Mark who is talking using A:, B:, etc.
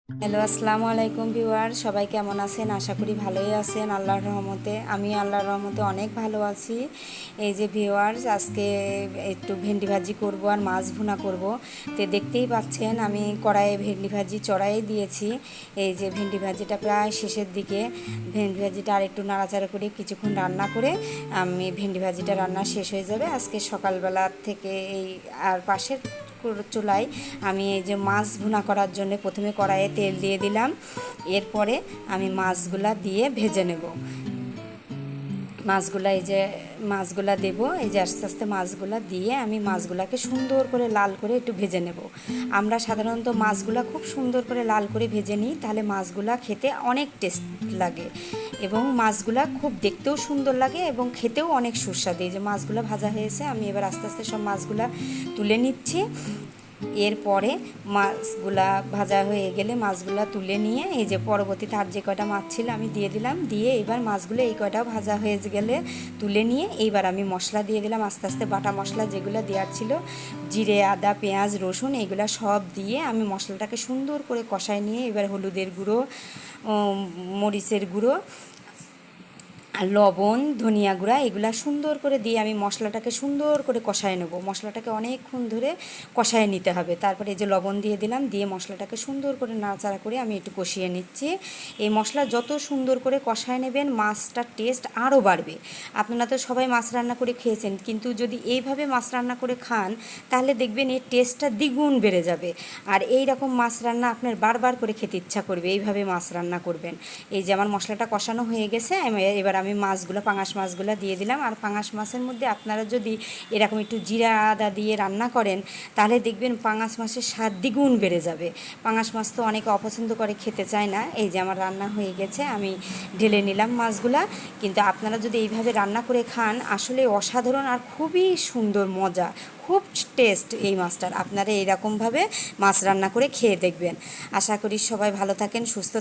A: Hello, আসসালামু আলাইকুম viewer. সবাই কেমন আছেন? আশা করি ভালোই আছেন আল্লাহর রহমতে। আমি আল্লাহর রহমতে অনেক ভালো আছি। এই যে ভিউয়ার্স, আজকে একটু ভেন্ডি ভাজি করব আর মাছ ভুনা করব। তো দেখতেই পাচ্ছেন আমি কড়াইয়ে ভেন্ডি ভাজি চড়াই দিয়েছি। এই যে ভেন্ডি ভাজিটা প্রায় শেষের দিকে। ভেন্ডি ভাজিটা আর একটু নাড়াচাড়া করে কিছুক্ষণ রান্না করে আমি ভেন্ডি ভাজিটা রান্না শেষ হয়ে যাবে আজকে সকালবেলা থেকে। এই আর পাশের চুলায় আমি এই যে মাছ ভুনা করার জন্য প্রথমে কড়াইয়ে তেল দিয়ে দিলাম। এরপরে আমি মাছগুলা দিয়ে ভেজে নেব। মাছগুলা এই যে মাছগুলা দেব, এই যে আস্তে আস্তে মাছগুলা দিয়ে আমি মাছগুলাকে সুন্দর করে লাল করে একটু ভেজে নেব। আমরা সাধারণত মাছগুলা খুব সুন্দর করে লাল করে ভেজে নিই, তাহলে মাছগুলা খেতে অনেক টেস্ট লাগে এবং মাছগুলা খুব দেখতেও সুন্দর লাগে এবং খেতেও অনেক সুস্বাদু। এই যে মাছগুলা ভাজা হয়েছে, আমি এবার আস্তে আস্তে সব মাছগুলা তুলে নিচ্ছি। এরপরে মাছগুলা ভাজা হয়ে গেলে মাছগুলা তুলে নিয়ে এই যে পরবর্তীতে আর যে কয়টা মাছ ছিল আমি দিয়ে দিলাম। দিয়ে এবার মাছগুলো এই কয়টাও ভাজা হয়ে গেলে তুলে নিয়ে এইবার আমি মশলা দিয়ে দিলাম আস্তে আস্তে। বাটা মশলা যেগুলো দেওয়ার ছিল, জিরে, আদা, পেঁয়াজ, রসুন, এগুলো সব দিয়ে আমি মশলাটাকে সুন্দর করে কষায় নিয়ে এবার হলুদের গুঁড়ো, মরিচের গুঁড়ো আর লবণ, ধনিয়া গুঁড়া এগুলা সুন্দর করে দিয়ে আমি মশলাটাকে সুন্দর করে কষায় নেব। মশলাটাকে অনেকক্ষণ ধরে কষায় নিতে হবে। তারপরে এই যে লবণ দিয়ে দিলাম, দিয়ে মশলাটাকে সুন্দর করে নাড়াচাড়া করে আমি একটু কষিয়ে নিচ্ছি। এই মশলা যত সুন্দর করে কষায় নেবেন মাছটার টেস্ট আরও বাড়বে। আপনারা তো সবাই মাছ রান্না করে খেয়েছেন, কিন্তু যদি এইভাবে মাছ রান্না করে খান তাহলে দেখবেন এর টেস্টটা দ্বিগুণ বেড়ে যাবে। আর এই রকম মাছ রান্না আপনার বারবার করে খেতে ইচ্ছা করবে। এইভাবে মাছ রান্না করবেন। এই যে আমার মশলাটা কষানো হয়ে গেছে, এবার আমি মাছগুলো, পাঙাশ মাছগুলো দিয়ে দিলাম। আর পাঙাশ মাছের মধ্যে আপনারা যদি এরকম একটু জিরা আদা দিয়ে রান্না করেন তাহলে দেখবেন পাঙাশ মাছের স্বাদ দ্বিগুণ বেড়ে যাবে। পাঙাশ মাছ তো অনেকে অপছন্দ করে, খেতে চায় না। এই যে আমার রান্না হয়ে গেছে, আমি ঢেলে নিলাম মাছগুলা। কিন্তু আপনারা যদি এইভাবে রান্না করে খান আসলে অসাধারণ আর খুবই সুন্দর মজা, খুব টেস্ট এই মাছটার। আপনারা এইরকমভাবে মাছ রান্না করে খেয়ে দেখবেন। আশা করি সবাই ভালো থাকেন, সুস্থ